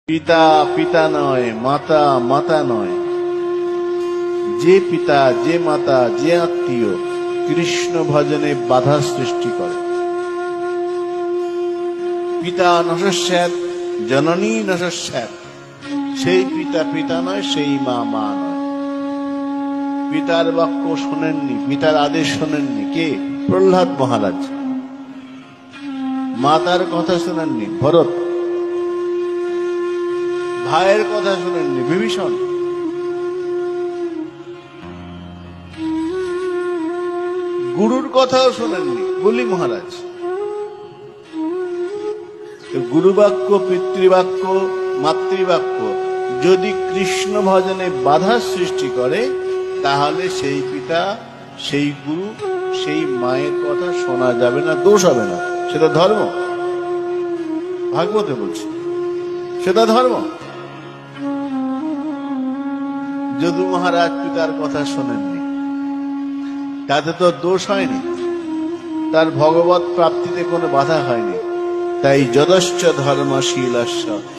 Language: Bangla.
পিতা পিতা নয়, মাতা মাতা নয়। যে পিতা, যে মাতা, যে আত্মীয় কৃষ্ণ ভজনে বাধা সৃষ্টি করে, পিতা নশস্যাৎ জননী নশস্যাৎ, সেই পিতা পিতা নয়, সেই মা মা নয়। পিতার বাক্য শোনেননি, পিতার আদেশ শোনেননি কে? প্রহ্লাদ মহারাজ। মাতার কথা শোনেননি ভরত, ভাইয়ের কথা শোনেননি বিভীষণ, গুরুর কথাও শোনেননি বলি মহারাজ। গুরুবাক্য, পিতৃবাক্য, মাতৃবাক্য যদি কৃষ্ণ ভজনে বাধা সৃষ্টি করে, তাহলে সেই পিতা, সেই গুরু, সেই মায়ের কথা শোনা যাবে না, দোষ হবে না। সেটা ধর্ম, ভাগবতে বলছি, সেটা ধর্ম। যদু মহারাজ পিতার কথা শোনেননি, তাতে তো দোষ হয়নি, তার ভগবত প্রাপ্তিতে কোনো বাধা হয়নি। তাই যদশ্চ ধর্মশীলস্য